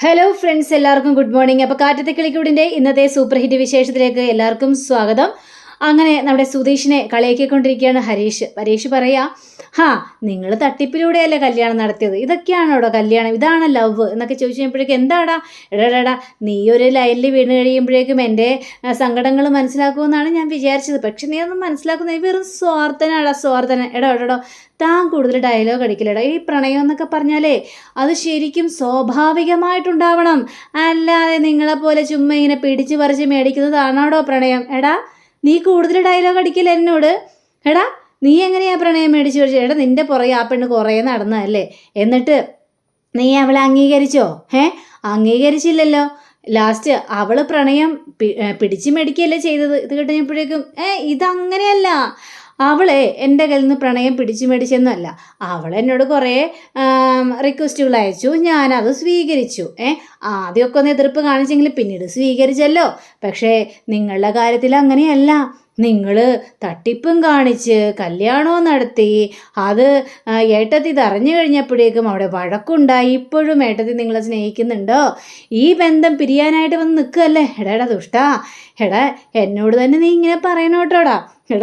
Hello friends, എല്ലാവർക്കും good morning. അപ്പോൾ കാറ്റത്തെ കിളിക്കൂടിൻ്റെ ഇന്നത്തെ സൂപ്പർ ഹിറ്റ് വിശേഷത്തിലേക്ക് എല്ലാവർക്കും സ്വാഗതം. അങ്ങനെ നമ്മുടെ സുധീഷിനെ കളിയാക്കിക്കൊണ്ടിരിക്കുകയാണ് ഹരീഷ് പറയാ, നിങ്ങൾ തട്ടിപ്പിലൂടെയല്ലേ കല്യാണം നടത്തിയത്, ഇതൊക്കെയാണോടോ കല്യാണം, ഇതാണ് ലവ് എന്നൊക്കെ ചോദിച്ചു കഴിഞ്ഞപ്പോഴേക്കും എന്താടാ എടാ നീ ഒരു ലൈനിൽ വീണ് കഴിയുമ്പോഴേക്കും എൻ്റെ സങ്കടങ്ങൾ മനസ്സിലാക്കുമെന്നാണ് ഞാൻ വിചാരിച്ചത്. പക്ഷെ നീ ഒന്നും മനസ്സിലാക്കുന്ന വെറും സ്വാർത്ഥന. എടോ താൻ കൂടുതൽ ഡയലോഗ് അടിക്കില്ലടാ. ഈ പ്രണയം എന്നൊക്കെ പറഞ്ഞാലേ അത് ശരിക്കും സ്വാഭാവികമായിട്ടുണ്ടാവണം, അല്ലാതെ നിങ്ങളെപ്പോലെ ചുമ്മാ ഇങ്ങനെ പിടിച്ച് പറിച്ച് മേടിക്കുന്നതാണോടോ പ്രണയം. എടാ നീ കൂടുതൽ ഡയലോഗ് അടിക്കില്ല എന്നോട്. എടാ നീ എങ്ങനെയാ പ്രണയം മേടിച്ച് മേടിച്ചു? എടാ നിൻ്റെ പുറകെ ആ പെണ്ണ് കുറേ നടന്നതല്ലേ, എന്നിട്ട് നീ അവളെ അംഗീകരിച്ചോ? അംഗീകരിച്ചില്ലല്ലോ. ലാസ്റ്റ് അവൾ പ്രണയം പിടിച്ച് മേടിക്കുകയല്ലേ ചെയ്തത്. ഇത് കിട്ടുമ്പോഴേക്കും ഇതങ്ങനെയല്ല, അവളെ എൻ്റെ കയ്യിൽ നിന്ന് പ്രണയം പിടിച്ചു മേടിച്ചെന്നല്ല, അവൾ എന്നോട് കുറേ റിക്വസ്റ്റുകൾ അയച്ചു, ഞാനത് സ്വീകരിച്ചു. ആദ്യമൊക്കെ ഒന്ന് എതിർപ്പ് കാണിച്ചെങ്കിൽ പിന്നീട് സ്വീകരിച്ചല്ലോ. പക്ഷേ നിങ്ങളുടെ കാര്യത്തിൽ അങ്ങനെയല്ല. നിങ്ങൾ തട്ടിപ്പും കാണിച്ച് കല്യാണവും നടത്തി, അത് ഏട്ടത്തി ഇതറിഞ്ഞു കഴിഞ്ഞപ്പോഴേക്കും അവിടെ വഴക്കുണ്ടായി. ഇപ്പോഴും ഏട്ടത്തി നിങ്ങളെ സ്നേഹിക്കുന്നുണ്ടോ? ഈ ബന്ധം പിരിയാനായിട്ട് വന്ന് നിൽക്കുകയല്ലേ? എടാ ദുഷ്ടാ, എന്നോട് തന്നെ നീ ഇങ്ങനെ പറയണോട്ടോടാ.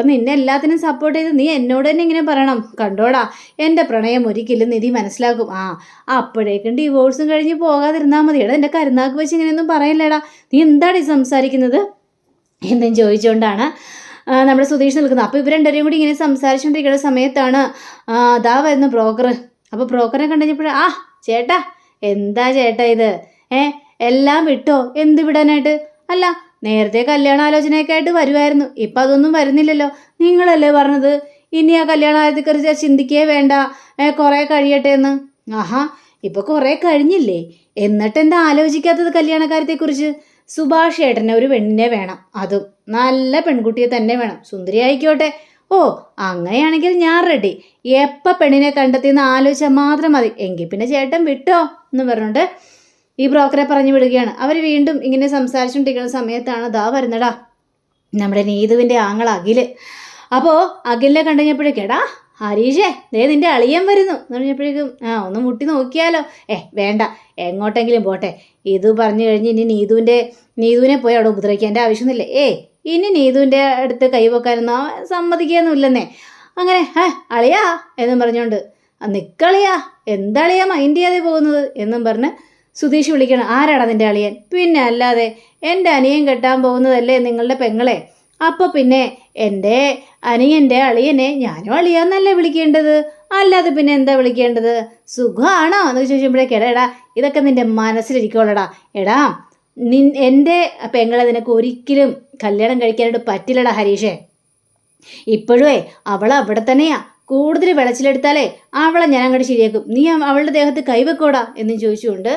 നിന്നെ എല്ലാത്തിനും സപ്പോർട്ട് ചെയ്ത് നീ എന്നോട് തന്നെ ഇങ്ങനെ പറയണം. കണ്ടോടാ, എൻ്റെ പ്രണയം ഒരിക്കലും നിധി മനസ്സിലാക്കും. അപ്പോഴേക്കും ഡിവോഴ്സും കഴിഞ്ഞ് പോകാതിരുന്നാൽ മതി. എൻ്റെ കരുനാക്ക് വെച്ച് ഇങ്ങനെയൊന്നും പറയില്ലടാ, നീ എന്താണ് ഈ സംസാരിക്കുന്നത് എന്നും ചോദിച്ചുകൊണ്ടാണ് നമ്മുടെ സുധീഷ് നിൽക്കുന്നത്. അപ്പോൾ ഇവർ രണ്ടുപേരും കൂടി ഇങ്ങനെ സംസാരിച്ചുകൊണ്ടിരിക്കുന്ന സമയത്താണ് അതാ വരുന്ന ബ്രോക്കർ. അപ്പോൾ ബ്രോക്കറെ കണ്ടുകഴിഞ്ഞപ്പോൾ ചേട്ടാ, എന്താ ചേട്ടാ ഇത്? എല്ലാം വിട്ടോ? എന്ത് വിടാനായിട്ട്? അല്ല, നേരത്തെ കല്യാണാലോചനയൊക്കെ ആയിട്ട് വരുമായിരുന്നു, ഇപ്പം അതൊന്നും വരുന്നില്ലല്ലോ. നിങ്ങളല്ലേ പറഞ്ഞത് ഇനി ആ കല്യാണത്തെക്കുറിച്ച് ചിന്തിക്കേ വേണ്ട, കുറേ കഴിയട്ടെ എന്ന്. ഇപ്പം കുറേ കഴിഞ്ഞില്ലേ, എന്നിട്ട് എന്താ ആലോചിക്കാത്തത് കല്യാണക്കാര്യത്തെക്കുറിച്ച്? സുഭാഷ് ഏട്ടനെ ഒരു പെണ്ണിനെ വേണം, അതും നല്ല പെൺകുട്ടിയെ തന്നെ വേണം, സുന്ദരി ആയിക്കോട്ടെ. അങ്ങനെയാണെങ്കിൽ ഞാൻ റെഡി. എപ്പോൾ പെണ്ണിനെ കണ്ടെത്തിയെന്ന് ആലോചിച്ചാൽ മാത്രം മതി. എങ്കിൽ പിന്നെ ചേട്ടൻ വിട്ടോ എന്ന് പറഞ്ഞുകൊണ്ട് ഈ ബ്രോക്കറെ പറഞ്ഞു വിടുകയാണ്. അവർ വീണ്ടും ഇങ്ങനെ സംസാരിച്ചുകൊണ്ടിരിക്കുന്ന സമയത്താണ് ദാ വരുന്നടാ നമ്മുടെ നീതുവിൻ്റെ ആങ്ങൾ അഖിൽ. അപ്പോൾ അഖിലിനെ കണ്ടുകഴിഞ്ഞപ്പോഴേക്കേടാ ഹരീഷേ, നിൻ്റെ അളിയൻ വരുന്നു എന്ന് പറഞ്ഞപ്പോഴേക്കും ഒന്ന് മുട്ടി നോക്കിയാലോ? വേണ്ട, എങ്ങോട്ടെങ്കിലും പോട്ടെ. ഇത് പറഞ്ഞു കഴിഞ്ഞ് ഇനി നീതുവിനെ പോയി അവിടെ ഉപദ്രവിക്കേണ്ട ആവശ്യമൊന്നുമില്ലേ. ഇനി നീതുവിൻ്റെ അടുത്ത് കൈവെക്കാനൊന്നും സമ്മതിക്കുകയൊന്നുമില്ലെന്നേ. അങ്ങനെ അളിയാ എന്നും പറഞ്ഞുകൊണ്ട് നിക്കളിയാ, എന്താളിയാ മൈൻഡ് ചെയ്യാതെ പോകുന്നത് എന്നും പറഞ്ഞ് സുധീഷ് വിളിക്കണം. ആരാടാ നിൻ്റെ അളിയൻ? പിന്നെ അല്ലാതെ എൻ്റെ അനിയൻ കെട്ടാൻ പോകുന്നതല്ലേ നിങ്ങളുടെ പെങ്ങളെ. അപ്പോൾ പിന്നെ എൻ്റെ അനിയൻ്റെ അളിയനെ ഞാനും അളിയാന്നല്ലേ വിളിക്കേണ്ടത്, അല്ലാതെ പിന്നെ എന്താ വിളിക്കേണ്ടത്? സുഖമാണോ എന്ന് ചോദിക്കുമ്പോഴേക്ക് എടാ ഇതൊക്കെ നിൻ്റെ മനസ്സിലിരിക്കോളടാ. എൻ്റെ പെങ്ങളെ നിനക്ക് ഒരിക്കലും കല്യാണം കഴിക്കാനായിട്ട് പറ്റില്ലടാ ഹരീഷേ. ഇപ്പോഴേ അവൾ അവിടെ തന്നെയാ. കൂടുതൽ വിളച്ചിലെടുത്താലേ അവളെ ഞാൻ അങ്ങോട്ട് ശരിയാക്കും. നീ അവളുടെ ദേഹത്ത് കൈവെക്കോടാ എന്നും ചോദിച്ചുകൊണ്ട്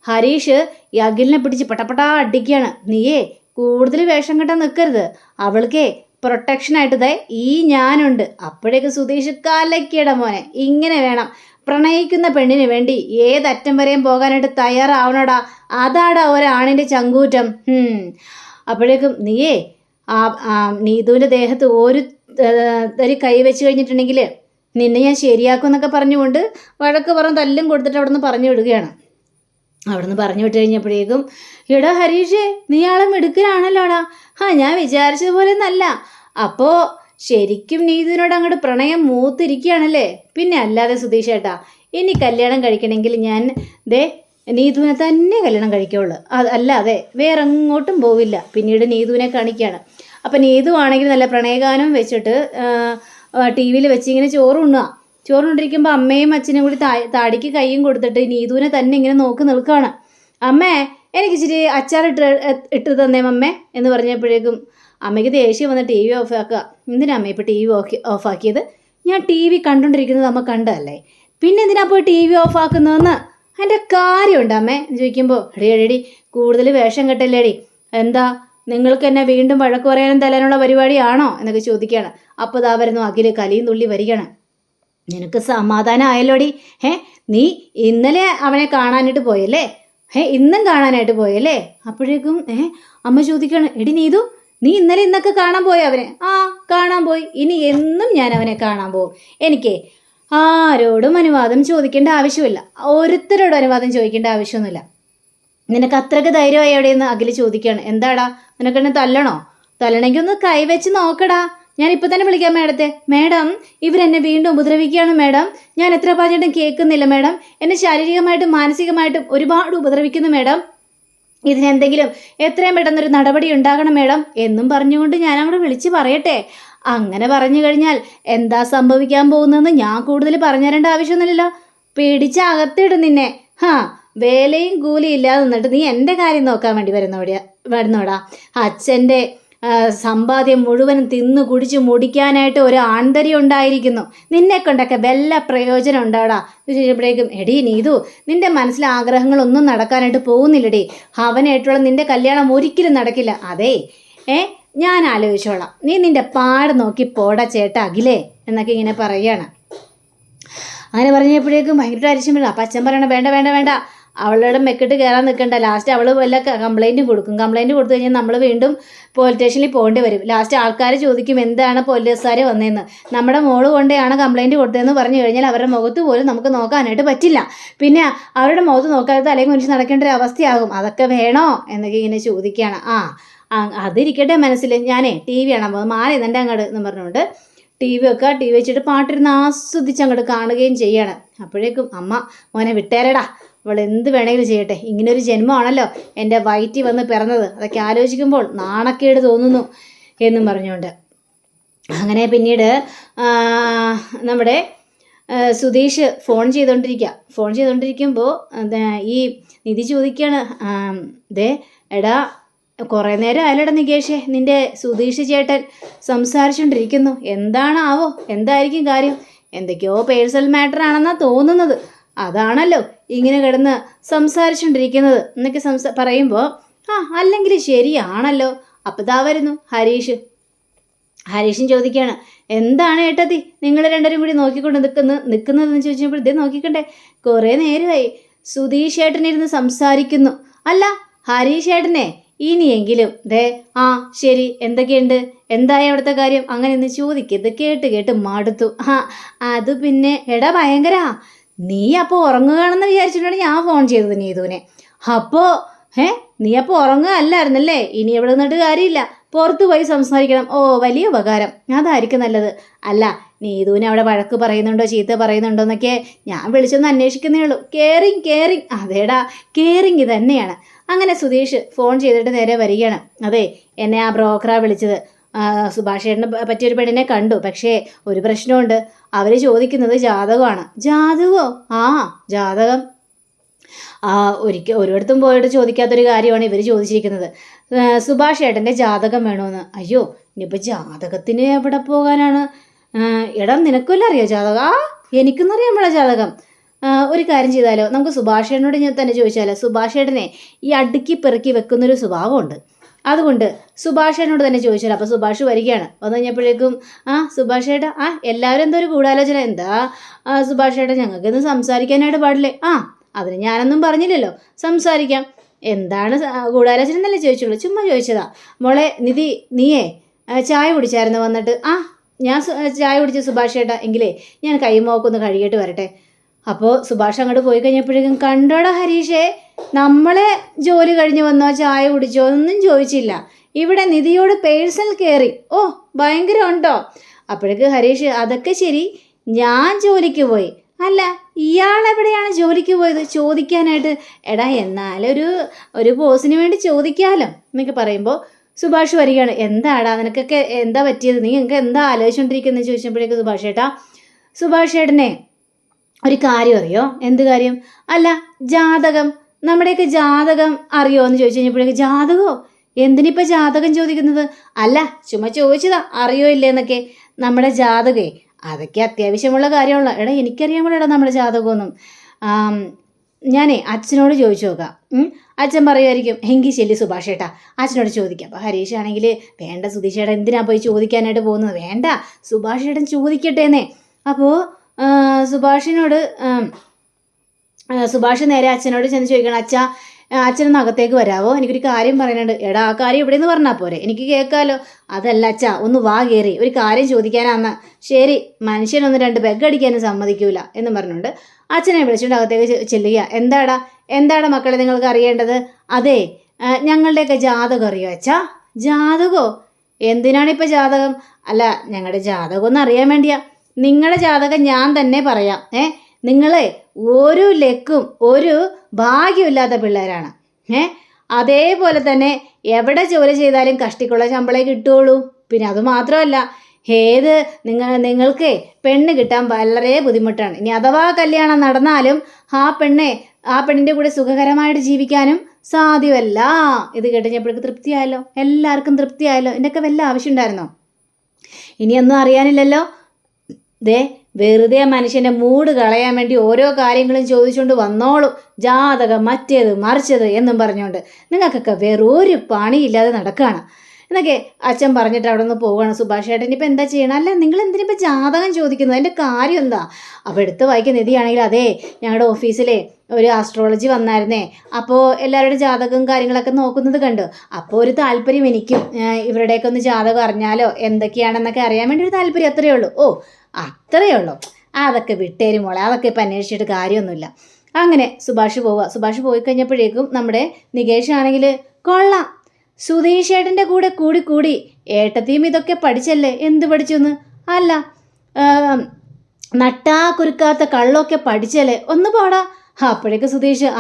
ഹരീഷ് ഈ അഖിലിനെ പിടിച്ച് പട്ടപ്പട്ടാ അടിക്കുകയാണ്. നീയേ കൂടുതൽ വേഷം കെട്ടാൻ നിൽക്കരുത്, അവൾക്കേ പ്രൊട്ടക്ഷനായിട്ട് ഈ ഞാനുണ്ട്. അപ്പോഴേക്ക് സുധീഷ് കലക്കിയുടെ മോനെ, ഇങ്ങനെ വേണം പ്രണയിക്കുന്ന പെണ്ണിന് വേണ്ടി ഏതറ്റം വരെയും പോകാനായിട്ട് തയ്യാറാവണോടാ, അതാടാ ഒരാണിൻ്റെ ചങ്കൂറ്റം. അപ്പോഴേക്കും നീയേ നീതുവിൻ്റെ ദേഹത്ത് ഒരു കൈ വെച്ച് കഴിഞ്ഞിട്ടുണ്ടെങ്കിൽ നിന്നെ ഞാൻ ശരിയാക്കും എന്നൊക്കെ പറഞ്ഞുകൊണ്ട് വഴക്ക് പറഞ്ഞ് തല്ലും കൊടുത്തിട്ട് അവിടെ നിന്ന് പറഞ്ഞു വിടുകയാണ്. അവിടെ നിന്ന് പറഞ്ഞു വിട്ട് കഴിഞ്ഞപ്പോഴേക്കും എടാ ഹരീഷേ, നീ ആളെ മിടുക്കനാണല്ലോടാ. ഞാൻ വിചാരിച്ചതുപോലെ ഒന്നല്ല. അപ്പോൾ ശരിക്കും നീതുവിനോട് അങ്ങോട്ട് പ്രണയം മൂത്തിരിക്കുകയാണല്ലേ? പിന്നെ അല്ലാതെ സുധീഷ് ഏട്ടാ, ഇനി കല്യാണം കഴിക്കണമെങ്കിൽ ഞാൻ നീതുവിനെ തന്നെ കല്യാണം കഴിക്കുള്ളൂ, അല്ലാതെ വേറെ എങ്ങോട്ടും പോവില്ല. പിന്നീട് നീതുവിനെ കാണിക്കുകയാണ്. അപ്പം നീതു ആണെങ്കിൽ നല്ല പ്രണയഗാനം വെച്ചിട്ട് ടി വിയിൽ വെച്ച് ഇങ്ങനെ ചോറുകൊണ്ടിരിക്കുമ്പോൾ അമ്മയും അച്ഛനും കൂടി താടിക്ക് കൈയും കൊടുത്തിട്ട് നീതുവിനെ തന്നെ ഇങ്ങനെ നോക്കി നിൽക്കുകയാണ്. അമ്മേ, എനിക്ക് ഇച്ചിരി അച്ചാർ ഇട്ട് തന്നേ അമ്മേ എന്ന് പറഞ്ഞപ്പോഴേക്കും അമ്മയ്ക്ക് ദേഷ്യം വന്ന് ടി വി ഓഫാക്കുക. എന്തിനാ അമ്മ ഇപ്പോൾ ടി വി ഓഫാക്കിയത്? ഞാൻ ടി വി കണ്ടുകൊണ്ടിരിക്കുന്നത് അമ്മ കണ്ടതല്ലേ, പിന്നെ എന്തിനാ പോയി ടി വി ഓഫാക്കുന്നതെന്ന് എൻ്റെ കാര്യമുണ്ട് അമ്മേ എന്ന് ചോദിക്കുമ്പോൾ എടി കൂടുതൽ വേഷം കെട്ടല്ലേടി, എന്താ നിങ്ങൾക്ക് എന്നെ വീണ്ടും വഴക്ക് പറയാനും തല്ലാനുള്ള പരിപാടിയാണോ എന്നൊക്കെ ചോദിക്കുകയാണ്. അപ്പോൾ ഇതാ വരുന്നു അഖിൽ കലിയും തുള്ളി വരികയാണ്. നിനക്ക് സമാധാനം ആയല്ലോടി. നീ ഇന്നലെ അവനെ കാണാനായിട്ട് പോയല്ലേ, ഇന്നും കാണാനായിട്ട് പോയല്ലേ? അപ്പോഴേക്കും അമ്മ ചോദിക്കുകയാണ്, എടി നീതു, നീ ഇന്നലെ ഇന്നൊക്കെ കാണാൻ പോയ അവനെ? കാണാൻ പോയി. ഇനി എന്നും ഞാൻ അവനെ കാണാൻ പോകും. എനിക്ക് ആരോടും അനുവാദം ചോദിക്കേണ്ട ആവശ്യമില്ല, ഒരുത്തരോടും അനുവാദം ചോദിക്കേണ്ട ആവശ്യമൊന്നുമില്ല. നിനക്ക് അത്രയ്ക്ക് ധൈര്യമായി എവിടെയെന്ന് അഖിൽ ചോദിക്കുകയാണ്. എന്താടാ, നിനക്കെന്നെ തല്ലണമെങ്കിൽ ഒന്ന് കൈവച്ച് നോക്കടാ. ഞാൻ ഇപ്പം തന്നെ വിളിക്കാം മേഡത്തെ. മേഡം, ഇവരെന്നെ വീണ്ടും ഉപദ്രവിക്കുകയാണ് മേഡം. ഞാൻ എത്ര പറഞ്ഞിട്ടും കേൾക്കുന്നില്ല മേഡം. എന്നെ ശാരീരികമായിട്ടും മാനസികമായിട്ടും ഒരുപാട് ഉപദ്രവിക്കുന്നു മേഡം. ഇതിനെന്തെങ്കിലും എത്രയും പെട്ടെന്നൊരു നടപടി ഉണ്ടാകണം മേഡം എന്നും പറഞ്ഞുകൊണ്ട് ഞാൻ അങ്ങോട്ട് വിളിച്ച് പറയട്ടെ. അങ്ങനെ പറഞ്ഞു കഴിഞ്ഞാൽ എന്താ സംഭവിക്കാൻ പോകുന്നതെന്ന് ഞാൻ കൂടുതൽ പറഞ്ഞു തരേണ്ട ആവശ്യമൊന്നുമില്ലല്ലോ. പിടിച്ച് അകത്തിടും നിന്നെ. വേലയും കൂലിയും ഇല്ലാതെ നിന്നിട്ട് നീ എൻ്റെ കാര്യം നോക്കാൻ വേണ്ടി വരുന്നോടാ. അച്ഛൻ്റെ സമ്പാദ്യം മുഴുവനും തിന്നു കുടിച്ച് മുടിക്കാനായിട്ട് ഒരു ആന്തര്യം ഉണ്ടായിരിക്കുന്നു. നിന്നെ കൊണ്ടൊക്കെ വല്ല പ്രയോജനം ഉണ്ടാടാ. ഇത് ചെയ്യുമ്പോഴേക്കും എടീ നീതു, നിന്റെ മനസ്സിലെ ആഗ്രഹങ്ങളൊന്നും നടക്കാനായിട്ട് പോകുന്നില്ലടി. അവനായിട്ടുള്ള നിന്റെ കല്യാണം ഒരിക്കലും നടക്കില്ല. അതെ ഞാൻ ആലോചിച്ചോളാം. നീ നിന്റെ പാട് നോക്കി പോടാ ചേട്ടാ അഖിലേ എന്നൊക്കെ ഇങ്ങനെ പറയുകയാണ്. അങ്ങനെ പറഞ്ഞപ്പോഴേക്കും ഭയങ്കര അരിശം വരും. അപ്പം അച്ഛൻ പറയണം, വേണ്ട വേണ്ട വേണ്ട, അവളുടെ മെക്കിട്ട് കയറാൻ നിൽക്കണ്ട. ലാസ്റ്റ് അവൾ വല്ല കംപ്ലൈൻറ്റും കൊടുക്കും. കംപ്ലൈൻറ്റ് കൊടുത്തു കഴിഞ്ഞാൽ നമ്മൾ വീണ്ടും പോലീസ് സ്റ്റേഷനിൽ പോകേണ്ടി വരും. ലാസ്റ്റ് ആൾക്കാർ ചോദിക്കും എന്താണ് പോലീസുകാർ വന്നതെന്ന്. നമ്മുടെ മോള് കൊണ്ടാണ് കംപ്ലൈൻറ്റ് കൊടുത്തതെന്ന് പറഞ്ഞു കഴിഞ്ഞാൽ അവരുടെ മുഖത്ത് പോലും നമുക്ക് നോക്കാനായിട്ട് പറ്റില്ല. പിന്നെ അവരുടെ മുഖത്ത് നോക്കാതെ തലയും കുനിച്ച് നടക്കേണ്ട ഒരു അവസ്ഥയാകും. അതൊക്കെ വേണോ എന്നൊക്കെ ഇങ്ങനെ ചോദിക്കുകയാണ്. അതിരിക്കട്ടെ മനസ്സിൽ. ഞാനേ TV കാണാൻ പോകും, മാറി എന്നെ അങ്ങോട്ട് എന്ന് പറഞ്ഞുകൊണ്ട് TV വെക്കുക. TV വെച്ചിട്ട് പാട്ടിരുന്ന് ആസ്വദിച്ച് അങ്ങോട്ട് കാണുകയും ചെയ്യണം. അപ്പോഴേക്കും അമ്മ, മോനെ വിട്ടേരടാ, അവൾ എന്ത് വേണമെങ്കിലും ചെയ്യട്ടെ. ഇങ്ങനൊരു ജന്മമാണല്ലോ എൻ്റെ വയറ്റിൽ വന്ന് പിറന്നത്. അതൊക്കെ ആലോചിക്കുമ്പോൾ നാണക്കേട് തോന്നുന്നു എന്നും പറഞ്ഞുകൊണ്ട് അങ്ങനെ പിന്നീട് നമ്മുടെ സുധീഷ് ഫോൺ ചെയ്തുകൊണ്ടിരിക്കുമ്പോൾ ഈ നിധി ചോദിക്കുകയാണ്, എടാ കുറേ നേരം ആയാലടാ നികേഷേ, നിൻ്റെ സുധീഷ് ചേട്ടൻ സംസാരിച്ചുകൊണ്ടിരിക്കുന്നു. എന്താണാവോ, എന്തായിരിക്കും കാര്യം? എന്തൊക്കെയോ പേഴ്സണൽ മാറ്റർ ആണെന്നാണ് തോന്നുന്നത്. അതാണല്ലോ ഇങ്ങനെ കിടന്ന് സംസാരിച്ചുകൊണ്ടിരിക്കുന്നത് എന്നൊക്കെ പറയുമ്പോൾ അല്ലെങ്കിൽ ശരിയാണല്ലോ. അപ്പം ദാ വരുന്നു ഹരീഷും ചോദിക്കുകയാണ്, എന്താണ് ഏട്ടത്തി നിങ്ങൾ രണ്ടുപേരും കൂടി നോക്കിക്കൊണ്ട് നിൽക്കുന്നതെന്ന് ചോദിച്ചപ്പോൾ ഇതേ നോക്കിക്കണ്ടേ, കുറേ നേരമായി സുധീഷ് ഏട്ടനിരുന്ന് സംസാരിക്കുന്നു. അല്ല ഹരീഷ് ഏട്ടനെ ഇനിയെങ്കിലും ശരി, എന്തൊക്കെയുണ്ട്, എന്തായി അവിടുത്തെ കാര്യം, അങ്ങനെ ഒന്ന് ചോദിക്കരുത്. കേട്ട് മടുത്തു. അത് പിന്നെ എടാ ഭയങ്കര, നീ അപ്പോൾ ഉറങ്ങുകയാണെന്ന് വിചാരിച്ചിട്ടാണ് ഞാൻ ഫോൺ ചെയ്തത് നീതുവിനെ. അപ്പോൾ നീ അപ്പോൾ ഉറങ്ങുക അല്ലായിരുന്നല്ലേ? ഇനി എവിടെ നിന്നിട്ട് കാര്യമില്ല, പുറത്ത് പോയി സംസാരിക്കണം. വലിയ ഉപകാരം, അതായിരിക്കും നല്ലത്. അല്ല നീതുവിനെ അവിടെ വഴക്ക് പറയുന്നുണ്ടോ ചീത്ത പറയുന്നുണ്ടോ എന്നൊക്കെ ഞാൻ വിളിച്ചൊന്ന് അന്വേഷിക്കുന്നേ ഉള്ളൂ. കെയറിങ് അതേടാ, കെയറിങ് തന്നെയാണ്. അങ്ങനെ സുധീഷ് ഫോൺ ചെയ്തിട്ട് നേരെ വരികയാണ്. അതെ, എന്നെ ആ ബ്രോക്കറാ വിളിച്ചത്. സുഭാഷേട്ടനെ പറ്റിയൊരു പെണ്ണിനെ കണ്ടു. പക്ഷേ ഒരു പ്രശ്നമുണ്ട്, അവർ ചോദിക്കുന്നത് ജാതകമാണ്. ജാതകമോ? ജാതകം ഒരിടത്തും പോയിട്ട് ചോദിക്കാത്തൊരു കാര്യമാണ് ഇവർ ചോദിച്ചിരിക്കുന്നത്. സുഭാഷ് ഏട്ടൻ്റെ ജാതകം വേണമെന്ന്. അയ്യോ, ഇനിയിപ്പോൾ ജാതകത്തിന് എവിടെ പോകാനാണ്? എടാ നിനക്കുമല്ല അറിയോ ജാതകം? എനിക്കെന്നറിയാം നമ്മളെ ജാതകം. ഒരു കാര്യം ചെയ്താലോ, നമുക്ക് സുഭാഷ് ഏട്ടനോട് തന്നെ ചോദിച്ചാലോ? സുഭാഷ് ഏട്ടനെ ഈ അടുക്കി പെറുക്കി വെക്കുന്നൊരു സ്വഭാവമുണ്ട്. അതുകൊണ്ട് സുഭാഷ് ഏട്ടനോട് തന്നെ ചോദിച്ചാലോ? അപ്പോൾ സുഭാഷ് വരികയാണ്. വന്നു കഴിഞ്ഞപ്പോഴേക്കും സുഭാഷ് ഏട്ടാ, എല്ലാവരും എന്തോ ഒരു ഗൂഢാലോചന. എന്താ സുഭാഷ് ഏട്ടാ, ഞങ്ങൾക്കിന്ന് സംസാരിക്കാനായിട്ട് പാടില്ലേ? അതിന് ഞാനൊന്നും പറഞ്ഞില്ലല്ലോ, സംസാരിക്കാം. എന്താണ് ഗൂഢാലോചന എന്നല്ലേ ചോദിച്ചുള്ളൂ, ചുമ്മാ ചോദിച്ചതാ. മോളെ നിധി, നീയേ ചായ കുടിച്ചായിരുന്നു വന്നിട്ട്? ഞാൻ ചായ കുടിച്ച സുഭാഷ് ഏട്ടാ, എങ്കിലേ ഞാൻ കൈമോക്കൊന്ന് കഴുകിയിട്ട് വരട്ടെ. അപ്പോൾ സുഭാഷ് അങ്ങോട്ട് പോയി കഴിഞ്ഞപ്പോഴേക്കും, കണ്ടോടാ ഹരീഷേ, നമ്മളെ ജോലി കഴിഞ്ഞ് വന്നോ ചായ കുടിച്ചോ ഒന്നും ചോദിച്ചില്ല. ഇവിടെ നിധിയോട് പേഴ്സണൽ കെയറിങ് ഭയങ്കര ഉണ്ടോ? അപ്പോഴേക്ക് ഹരീഷ്, അതൊക്കെ ശരി, ഞാൻ ജോലിക്ക് പോയി. അല്ല ഇയാളെവിടെയാണ് ജോലിക്ക് പോയത് ചോദിക്കാനായിട്ട്? എടാ എന്നാലൊരു പോസിന് വേണ്ടി ചോദിക്കാമല്ലോ എന്നൊക്കെ പറയുമ്പോൾ സുഭാഷ് വരികയാണ്. എന്താടാ നിനക്കൊക്കെ എന്താ പറ്റിയത്? നീ നിങ്ങൾക്ക് എന്താ ആലോചിച്ചുകൊണ്ടിരിക്കുന്നത് ചോദിച്ചപ്പോഴേക്ക് സുഭാഷ് ഏട്ടനെ ഒരു കാര്യം അറിയോ? എന്ത് കാര്യം? അല്ല ജാതകം, നമ്മുടെയൊക്കെ ജാതകം അറിയോ എന്ന് ചോദിച്ചു കഴിഞ്ഞപ്പോഴേക്ക്, ജാതകമോ? എന്തിനിപ്പോൾ ജാതകം ചോദിക്കുന്നത്? അല്ല ചുമ്മാ ചോദിച്ചതാ, അറിയോ ഇല്ലേന്നൊക്കെ. നമ്മുടെ ജാതകേ, അതൊക്കെ അത്യാവശ്യമുള്ള കാര്യമുള്ള. എടാ എനിക്കറിയാമല്ലോടാ നമ്മുടെ ജാതകമൊന്നും. ഞാനേ അച്ഛനോട് ചോദിച്ചു നോക്കാം. അച്ഛൻ പറയുമായിരിക്കും. എങ്കിൽ ശരി സുഭാഷ് ഏട്ടാ, അച്ഛനോട് ചോദിക്കാം. അപ്പോൾ ഹരീഷ് ആണെങ്കിൽ, വേണ്ട സുധീഷ് ഏട്ടാ, എന്തിനാ പോയി ചോദിക്കാനായിട്ട് പോകുന്നത്? വേണ്ട, സുഭാഷ് ഏട്ടൻ ചോദിക്കട്ടേന്നേ. അപ്പോൾ സുഭാഷ് നേരെ അച്ഛനോട് ചെന്ന് ചോദിക്കണം, അച്ഛാ അച്ഛനൊന്ന് അകത്തേക്ക് വരാവോ, എനിക്കൊരു കാര്യം പറയാനുണ്ട്. എടാ ആ കാര്യം എവിടെയെന്ന് പറഞ്ഞാൽ പോരെ, എനിക്ക് കേൾക്കാമല്ലോ. അതല്ല അച്ഛാ, ഒന്ന് വാ കയറി, ഒരു കാര്യം ചോദിക്കാനാന്ന്. ശരി, മനുഷ്യനൊന്ന് 2 പെഗ് അടിക്കാനും സമ്മതിക്കൂല എന്നും പറഞ്ഞുകൊണ്ട് അച്ഛനെ വിളിച്ചുകൊണ്ട് അകത്തേക്ക് ചെല്ലുക. എന്താടാ മക്കളെ നിങ്ങൾക്ക് അറിയേണ്ടത്? അതെ, ഞങ്ങളുടെയൊക്കെ ജാതകം അറിയോ അച്ഛാ? ജാതകോ? എന്തിനാണിപ്പോൾ ജാതകം? അല്ല, ഞങ്ങളുടെ ജാതകം ഒന്ന് അറിയാൻ വേണ്ടിയാ. നിങ്ങളുടെ ജാതകം ഞാൻ തന്നെ പറയാം. നിങ്ങളെ ഒരു ലക്കും ഒരു ഭാഗ്യമില്ലാത്ത പിള്ളേരാണ്. അതേപോലെ തന്നെ എവിടെ ജോലി ചെയ്താലും കഷ്ടിക്കുള്ള ശമ്പളമേ കിട്ടുകയുള്ളൂ. പിന്നെ അതുമാത്രമല്ല, നിങ്ങൾക്ക് പെണ്ണ് കിട്ടാൻ വളരെ ബുദ്ധിമുട്ടാണ്. ഇനി അഥവാ കല്യാണം നടന്നാലും ആ പെണ്ണിൻ്റെ കൂടെ സുഖകരമായിട്ട് ജീവിക്കാനും സാധ്യമല്ല. ഇത് കേട്ടുകഴിഞ്ഞപ്പോഴേക്ക് തൃപ്തിയായല്ലോ, എല്ലാവർക്കും തൃപ്തിയായല്ലോ. ഇതിൻ്റെയൊക്കെ വല്ല ആവശ്യം ഉണ്ടായിരുന്നോ? ഇനിയൊന്നും അറിയാനില്ലല്ലോ. വെറുതെ മനുഷ്യൻ്റെ മൂഡ് കളയാൻ വേണ്ടി ഓരോ കാര്യങ്ങളും ചോദിച്ചുകൊണ്ട് വന്നോളും. ജാതകം മറ്റേത് മറിച്ചത് എന്നും പറഞ്ഞുകൊണ്ട് നിങ്ങൾക്കൊക്കെ വേറൊരു പണിയില്ലാതെ നടക്കുകയാണ് എന്നൊക്കെ അച്ഛൻ പറഞ്ഞിട്ട് അവിടെ നിന്ന് പോവുകയാണ്. സുഭാഷ് ചേട്ടൻ ഇപ്പം എന്താ ചെയ്യണം? അല്ല, നിങ്ങൾ എന്തിനിപ്പോൾ ജാതകം ചോദിക്കുന്നത്? അതിൻ്റെ കാര്യം എന്താ? അപ്പോൾ എടുത്ത് വായിക്കുന്ന നിധിയാണെങ്കിൽ, അതെ, ഞങ്ങളുടെ ഓഫീസിലെ ഒരു ആസ്ട്രോളജി വന്നായിരുന്നേ, അപ്പോൾ എല്ലാവരുടെ ജാതകവും കാര്യങ്ങളൊക്കെ നോക്കുന്നത് കണ്ടു. അപ്പോൾ ഒരു താല്പര്യം എനിക്കും ഇവരുടെയൊക്കെ ഒന്ന് ജാതകം അറിഞ്ഞാലോ, എന്തൊക്കെയാണെന്നൊക്കെ അറിയാൻ വേണ്ടി ഒരു താല്പര്യം. അത്രയേ ഉള്ളൂ. ഓ, അത്രയേ ഉള്ളൂ. അതൊക്കെ വിട്ടേരും മോളെ, അതൊക്കെ ഇപ്പം അന്വേഷിച്ചിട്ട് കാര്യമൊന്നുമില്ല. അങ്ങനെ സുഭാഷ് സുഭാഷ് പോയി കഴിഞ്ഞപ്പോഴേക്കും നമ്മുടെ നികേഷ് ആണെങ്കിൽ, കൊള്ളാം, സുധീഷ് ഏട്ടൻ്റെ കൂടെ കൂടി ഏട്ടത്തിയും ഇതൊക്കെ പഠിച്ചല്ലേ? എന്ത് പഠിച്ചു എന്ന്? അല്ല, നട്ടാ കുരുക്കാത്ത കള്ളൊക്കെ പഠിച്ചല്ലേ? ഒന്ന് പോടാ. അപ്പോഴേക്ക് സുധീഷ്,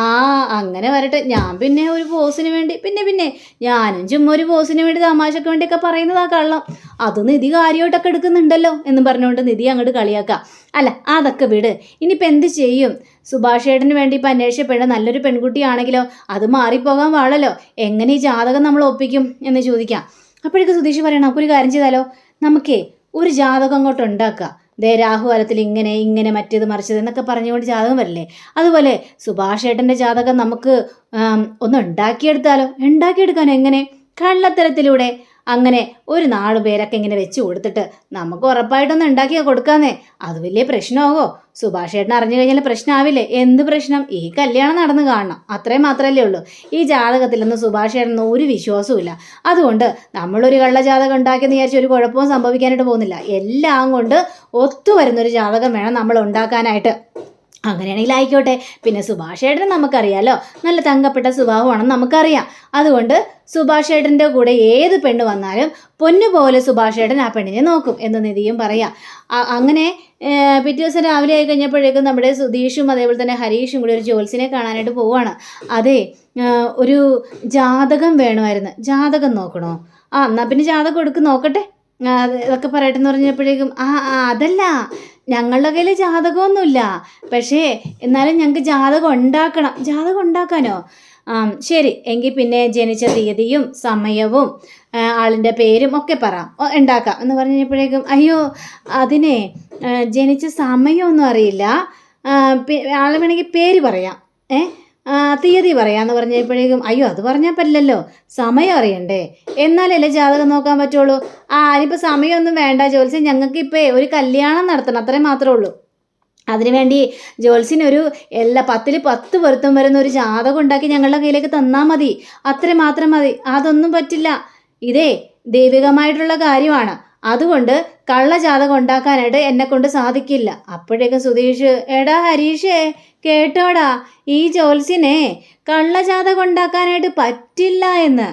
അങ്ങനെ വരട്ടെ, ഞാൻ പിന്നെ ഒരു പോസിന് വേണ്ടി പിന്നെ ഞാനും ചുമ്മാ ഒരു പോസിന് വേണ്ടി തമാശക്ക് വേണ്ടിയൊക്കെ പറയുന്നതാ കള്ളം. അത് നിധി കാര്യമായിട്ടൊക്കെ എടുക്കുന്നുണ്ടല്ലോ എന്നും പറഞ്ഞുകൊണ്ട് നിധി അങ്ങോട്ട് കളിയാക്കാം. അല്ല, അതൊക്കെ വിട്. ഇനിയിപ്പോൾ എന്ത് ചെയ്യും? സുഭാഷ് ഏട്ടന് വേണ്ടി ഇപ്പം അന്വേഷിച്ച നല്ലൊരു പെൺകുട്ടിയാണെങ്കിലോ അത് മാറിപ്പോകാൻ പാടല്ലോ. എങ്ങനെ ഈ ജാതകം നമ്മൾ ഒപ്പിക്കും എന്ന് ചോദിക്കാം. അപ്പോഴേക്ക് സുധീഷ് പറയണം, നമുക്കൊരു കാര്യം ചെയ്താലോ, നമുക്കേ ഒരു ജാതകം അങ്ങോട്ട് ഉണ്ടാക്കാം. രാഹുകാലത്തിൽ ഇങ്ങനെ മറ്റേത് മറിച്ചത് എന്നൊക്കെ പറഞ്ഞുകൊണ്ട് ജാതകം വരില്ലേ, അതുപോലെ സുഭാഷ് ഏട്ടൻ്റെ ജാതകം നമുക്ക് ഒന്ന് ഉണ്ടാക്കിയെടുക്കാനോ? എങ്ങനെ? കള്ളത്തരത്തിലൂടെ. അങ്ങനെ ഒരു 4 പേരൊക്കെ ഇങ്ങനെ വെച്ച് കൊടുത്തിട്ട് നമുക്ക് ഉറപ്പായിട്ടൊന്ന് ഉണ്ടാക്കിയാൽ കൊടുക്കാന്നേ. അത് വലിയ പ്രശ്നമാകോ? സുഭാഷ് ഏട്ടൻ അറിഞ്ഞു കഴിഞ്ഞാൽ പ്രശ്നമാവില്ലേ? എന്ത് പ്രശ്നം? ഈ കല്യാണം നടന്നു കാണണം, അത്രയും മാത്രമല്ലേ ഉള്ളൂ. ഈ ജാതകത്തിലൊന്നും സുഭാഷ് ഏട്ടനൊന്നും ഒരു വിശ്വാസവും ഇല്ല. അതുകൊണ്ട് നമ്മളൊരു കള്ള ജാതകം ഉണ്ടാക്കിയെന്ന് വിചാരിച്ച് ഒരു കുഴപ്പവും സംഭവിക്കാനായിട്ട് പോകുന്നില്ല. എല്ലാം കൊണ്ട് ഒത്തുവരുന്നൊരു ജാതകം വേണം നമ്മൾ ഉണ്ടാക്കാനായിട്ട്. അങ്ങനെയാണെങ്കിൽ ആയിക്കോട്ടെ. പിന്നെ സുഭാഷ് ഏട്ടനെ നമുക്കറിയാലോ, നല്ല തങ്കപ്പെട്ട സ്വഭാവമാണെന്ന് നമുക്കറിയാം. അതുകൊണ്ട് സുഭാഷ് ഏട്ടൻ്റെ കൂടെ ഏത് പെണ്ണ് വന്നാലും പൊന്നുപോലെ സുഭാഷ് ഏട്ടൻ ആ പെണ്ണിനെ നോക്കും എന്ന് നിധിയും പറയാം. അങ്ങനെ പിറ്റേ ദിവസം രാവിലെ ആയി കഴിഞ്ഞപ്പോഴേക്കും നമ്മുടെ സുധീഷും അതേപോലെ തന്നെ ഹരീഷും കൂടി ഒരു ജ്യോത്സ്യനെ കാണാനായിട്ട് പോവുകയാണ്. അതെ, ഒരു ജാതകം വേണമായിരുന്നു. ജാതകം നോക്കണോ? എന്നാൽ പിന്നെ ജാതകം നോക്കട്ടെ, ഇതൊക്കെ പറയട്ടെ എന്ന് പറഞ്ഞപ്പോഴേക്കും, അതല്ല, ഞങ്ങളുടെ കയ്യിൽ ജാതകമൊന്നുമില്ല, പക്ഷേ എന്നാലും ഞങ്ങൾക്ക് ജാതകം ഉണ്ടാക്കണം. ജാതകം ഉണ്ടാക്കാനോ? ശരി, എങ്കിൽ പിന്നെ ജനിച്ച തീയതിയും സമയവും ആളിൻ്റെ പേരും ഒക്കെ ഉണ്ടാക്കാം എന്ന് പറഞ്ഞപ്പോഴേക്കും, അയ്യോ, അതിനെ ജനിച്ച സമയമൊന്നും അറിയില്ല, ആൾ വേണമെങ്കിൽ പേര് പറയാം, തീയതി പറയാമെന്ന് പറഞ്ഞപ്പോഴേക്കും, അയ്യോ, അത് പറഞ്ഞാൽ പറ്റില്ലല്ലോ, സമയം അറിയണ്ടേ, എന്നാലല്ലേ ജാതകം നോക്കാൻ പറ്റുള്ളൂ. അതിനിപ്പോൾ സമയമൊന്നും വേണ്ട ജ്യോത്സ്യൻ, ഞങ്ങൾക്കിപ്പോൾ ഒരു കല്യാണം നടത്തണം, അത്രയും മാത്രമേ ഉള്ളൂ. അതിനുവേണ്ടി ജ്യോത്സ്യനൊരു 10ൽ 10 പൊരുത്തം വരുന്ന ഒരു ജാതകം ഉണ്ടാക്കി ഞങ്ങളുടെ കയ്യിലേക്ക് തന്നാൽ മതി, അത്ര മാത്രം മതി. അതൊന്നും പറ്റില്ല, ഇതേ ദൈവികമായിട്ടുള്ള കാര്യമാണ്, അതുകൊണ്ട് കള്ള ജാതകം ഉണ്ടാക്കാനായിട്ട് എന്നെക്കൊണ്ട് സാധിക്കില്ല. അപ്പോഴേക്കും സുധീഷ്, എടാ ഹരീഷേ, കേട്ടോടാ, ഈ ജ്യോത്സ്യനെ കള്ള ജാതകം ഉണ്ടാക്കാനായിട്ട് പറ്റില്ല എന്ന്.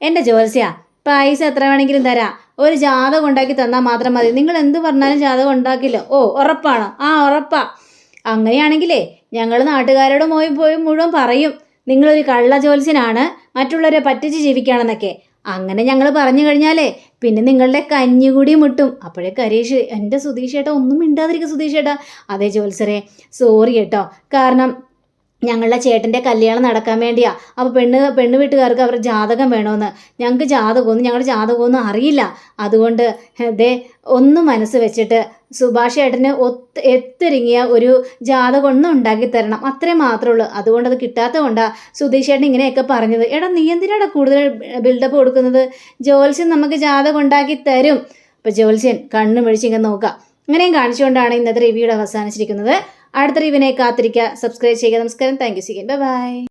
എൻ്റെ ജ്യോത്സ്യ, പൈസ എത്ര വേണമെങ്കിലും തരാം, ഒരു ജാതകം ഉണ്ടാക്കി തന്നാൽ മാത്രം മതി, നിങ്ങൾ എന്ത് പറഞ്ഞാലും ജാതകം ഉണ്ടാക്കില്ല. ഓ, ഉറപ്പാണോ? ഉറപ്പാ. അങ്ങനെയാണെങ്കിലേ ഞങ്ങൾ നാട്ടുകാരോട് പോയി മുഴുവൻ പറയും നിങ്ങളൊരു കള്ള ജ്യോത്സ്യനാണ്, മറ്റുള്ളവരെ പറ്റിച്ച് ജീവിക്കുകയാണെന്നൊക്കെ. അങ്ങനെ ഞങ്ങൾ പറഞ്ഞു കഴിഞ്ഞാലേ പിന്നെ നിങ്ങളുടെ കഞ്ഞുകൂടി മുട്ടും. അപ്പോഴേക്ക് ഹരീഷ്, എൻ്റെ സുധീഷ് ചേട്ടാ, ഒന്നും മിണ്ടാതിരിക്കും സുധീഷ് ചേട്ടാ. അതേ ജ്യോത്സ്യരെ, സോറി കേട്ടോ, കാരണം ഞങ്ങളുടെ ചേട്ടൻ്റെ കല്യാണം നടക്കാൻ വേണ്ടിയാ. അപ്പോൾ പെണ്ണ് വീട്ടുകാർക്ക് അവർ ജാതകം വേണമെന്ന്. ഞങ്ങൾക്ക് ഞങ്ങളുടെ ജാതകമൊന്നും അറിയില്ല. അതുകൊണ്ട് ഒന്ന് മനസ്സ് വെച്ചിട്ട് സുഭാഷ് ചേട്ടന് എത്തിരിങ്ങിയ ഒരു ജാതകം ഒന്നും ഉണ്ടാക്കി തരണം, അത്രയും മാത്രമേ ഉള്ളൂ. അതുകൊണ്ട് അത് കിട്ടാത്തത് കൊണ്ടാണ് സുധീഷ് ചേട്ടൻ ഇങ്ങനെയൊക്കെ പറഞ്ഞത്. എടാ, നീ എന്തിനാണ് കൂടുതൽ ബിൽഡപ്പ് കൊടുക്കുന്നത്? ജ്യോത്സ്യൻ നമുക്ക് ജാതകം ഉണ്ടാക്കി തരും. അപ്പോൾ ജ്യോത്സ്യൻ കണ്ണു മിഴിച്ചിങ്ങനെ നോക്കാം. അങ്ങനെയും കാണിച്ചുകൊണ്ടാണ് ഇന്നത്തെ റിവ്യൂടെ അവസാനിച്ചിരിക്കുന്നത്. അടുത്ത റിവ്യൂവിനെ കാത്തിരിക്കുക. സബ്സ്ക്രൈബ് ചെയ്യുക. നമസ്കാരം. Thank you. ബൈ.